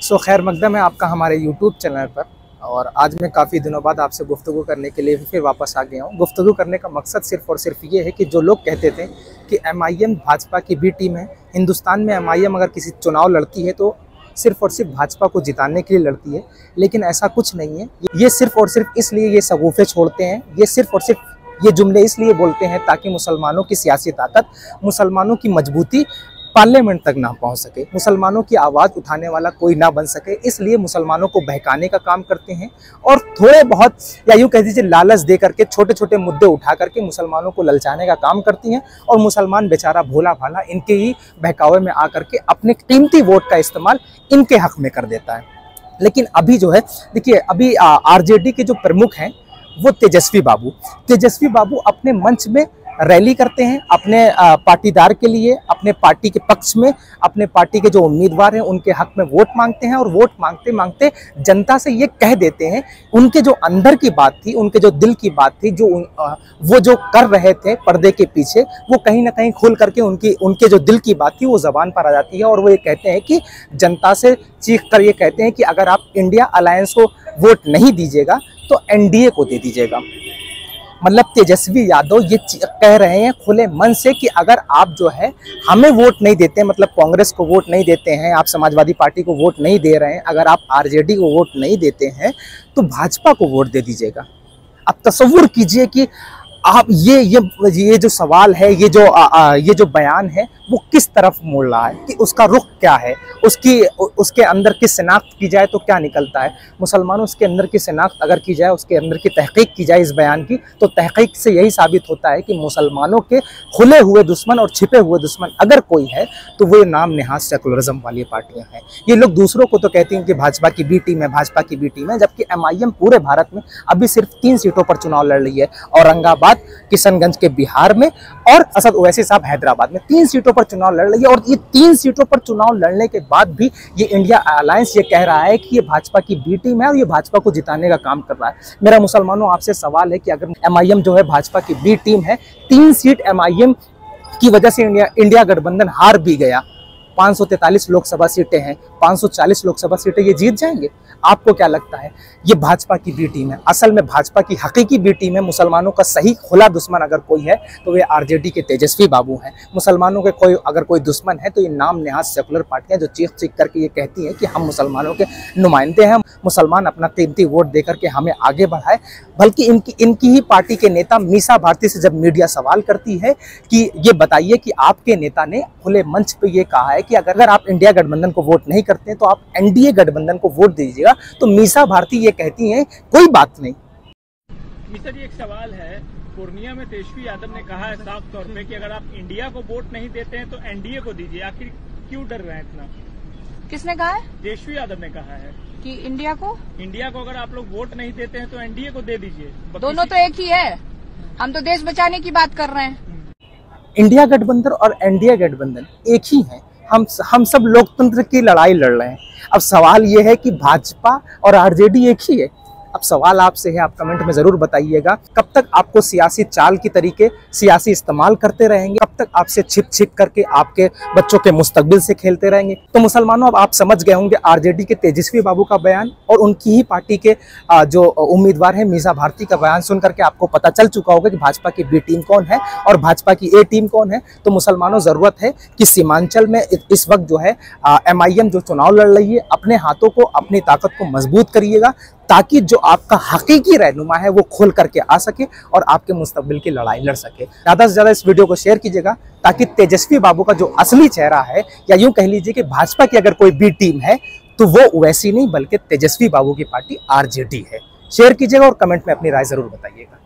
खैर मकदम है आपका हमारे यूट्यूब चैनल पर। और आज मैं काफ़ी दिनों बाद आपसे गुफ्तगू करने के लिए फिर वापस आ गया हूँ। गुफ्तगू करने का मकसद सिर्फ़ और सिर्फ ये है कि जो लोग कहते थे कि MIM भाजपा की बी टीम है, हिंदुस्तान में MIM अगर किसी चुनाव लड़ती है तो सिर्फ़ और सिर्फ भाजपा को जिताने के लिए लड़ती है, लेकिन ऐसा कुछ नहीं है। ये सिर्फ़ और सिर्फ इसलिए ये सगुफे छोड़ते हैं, ये सिर्फ़ और सिर्फ ये जुमले इसलिए बोलते हैं ताकि मुसलमानों की सियासी ताकत, मुसलमानों की मजबूती पार्लियामेंट तक ना पहुंच सके, मुसलमानों की आवाज़ उठाने वाला कोई ना बन सके। इसलिए मुसलमानों को बहकाने का काम करते हैं और थोड़े बहुत या यूँ कह दीजिए लालच दे करके छोटे छोटे मुद्दे उठा करके मुसलमानों को ललचाने का काम करती हैं। और मुसलमान बेचारा भोला भाला इनके ही बहकावे में आकर के अपने कीमती वोट का इस्तेमाल इनके हक में कर देता है। लेकिन अभी जो है देखिए, अभी RJD के जो प्रमुख हैं वो तेजस्वी बाबू अपने मंच में रैली करते हैं अपने पाटीदार के लिए, अपने पार्टी के पक्ष में, अपने पार्टी के जो उम्मीदवार हैं उनके हक में वोट मांगते हैं। और वोट मांगते मांगते जनता से ये कह देते हैं, उनके जो अंदर की बात थी, उनके जो दिल की बात थी, वो जो कर रहे थे पर्दे के पीछे, वो कहीं ना कहीं खुल करके उनके जो दिल की बात थी वो ज़बान पर आ जाती है। और वो ये कहते हैं कि जनता से चीख कर ये कहते हैं कि अगर आप इंडिया अलायंस को वोट नहीं दीजिएगा तो NDA को दे दीजिएगा। मतलब तेजस्वी यादव ये कह रहे हैं खुले मन से कि अगर आप जो है हमें वोट नहीं देते, मतलब कांग्रेस को वोट नहीं देते हैं, आप समाजवादी पार्टी को वोट नहीं दे रहे हैं, अगर आप RJD को वोट नहीं देते हैं तो भाजपा को वोट दे दीजिएगा। अब तसव्वुर कीजिए कि आप ये जो सवाल है, ये जो बयान है वो किस तरफ मोड़ रहा है, कि उसका रुख क्या है, उसके अंदर की शिनाख्त की जाए तो क्या निकलता है। मुसलमानों उसके अंदर की शिनाख्त अगर की जाए, उसके अंदर की तहकीक की जाए इस बयान की, तो तहकीक से यही साबित होता है कि मुसलमानों के खुले हुए दुश्मन और छिपे हुए दुश्मन अगर कोई है तो वो नाम नेहाज सेकुलरिज्म वाली पार्टियां हैं। ये लोग दूसरों को तो कहती हैं कि भाजपा की बी टीम है, भाजपा की बी टीम है, जबकि MIM पूरे भारत में अभी सिर्फ 3 सीटों पर चुनाव लड़ रही है। औरंगाबाद, किशनगंज के बिहार में और असद ओवैसी साहब हैदराबाद में 3 सीटों पर चुनाव लड़ रही है। और ये 3 सीटों पर चुनाव लड़ने के बाद भी ये इंडिया अलायंस ये कह रहा है कि ये भाजपा की बी टीम है और ये भाजपा को जिताने का काम कर रहा है। मेरा मुसलमानों आपसे सवाल है कि अगर MIM जो है भाजपा की बी टीम है, 3 सीट MIM की वजह से इंडिया गठबंधन हार भी गया, 543 लोकसभा सीटें हैं, 540 लोकसभा सीटें ये जीत जाएंगे। आपको क्या लगता है? ये भाजपा की बी टीम है, असल में भाजपा की हकीकी बी टीम है। मुसलमानों का सही खुला दुश्मन अगर कोई है तो वे RJD के तेजस्वी बाबू हैं। मुसलमानों के अगर कोई दुश्मन है तो ये नाम नेहाज सेकुलर पार्टियां जो चीख चीख करके ये कहती हैं कि हम मुसलमानों के नुमाइंदे हैं, मुसलमान अपना कीमती वोट दे करके हमें आगे बढ़ाए। बल्कि इनकी ही पार्टी के नेता मीसा भारती से जब मीडिया सवाल करती है कि ये बताइए कि आपके नेता ने खुले मंच पर ये कहा है कि अगर आप इंडिया गठबंधन को वोट नहीं करते हैं तो आप NDA गठबंधन को वोट दीजिएगा, तो मीसा भारती ये कहती हैं कोई बात नहीं। मिस्टर जी, एक सवाल है, पूर्णिया में तेजस्वी यादव ने कहा है साफ तौर पे कि अगर आप इंडिया को वोट नहीं देते हैं तो NDA को दीजिए। आखिर क्यों डर रहे हैं इतना? किसने कहा है? तेजस्वी यादव ने कहा है कि इंडिया को अगर आप लोग वोट नहीं देते हैं तो NDA को दे दीजिए। दोनों तो एक ही है, हम तो देश बचाने की बात कर रहे हैं। इंडिया गठबंधन और NDA गठबंधन एक ही है। हम सब लोकतंत्र की लड़ाई लड़ रहे हैं। अब सवाल ये है कि भाजपा और RJD एक ही है। अब सवाल आपसे है, आप कमेंट में जरूर बताइएगा, कब तक आपको सियासी चाल की तरीके सियासी इस्तेमाल करते रहेंगे? कब तक आपसे छिप छिप करके आपके बच्चों के मुस्तकबिल से खेलते रहेंगे? तो मुसलमानों, अब आप समझ गए होंगे RJD के तेजस्वी बाबू का बयान और उनकी ही पार्टी के जो उम्मीदवार है मीसा भारती का बयान सुन करके आपको पता चल चुका होगा कि भाजपा की बी टीम कौन है और भाजपा की A टीम कौन है। तो मुसलमानों, जरूरत है कि सीमांचल में इस वक्त जो है MIM जो चुनाव लड़ रही है, अपने हाथों को, अपनी ताकत को मजबूत करिएगा ताकि जो आपका हकीकी रहनुमा है वो खोल करके आ सके और आपके मुस्तकबिल की लड़ाई लड़ सके। ज़्यादा से ज़्यादा इस वीडियो को शेयर कीजिएगा ताकि तेजस्वी बाबू का जो असली चेहरा है, या यूं कह लीजिए कि भाजपा की अगर कोई बी टीम है तो वो वैसी नहीं बल्कि तेजस्वी बाबू की पार्टी RJD है। शेयर कीजिएगा और कमेंट में अपनी राय जरूर बताइएगा।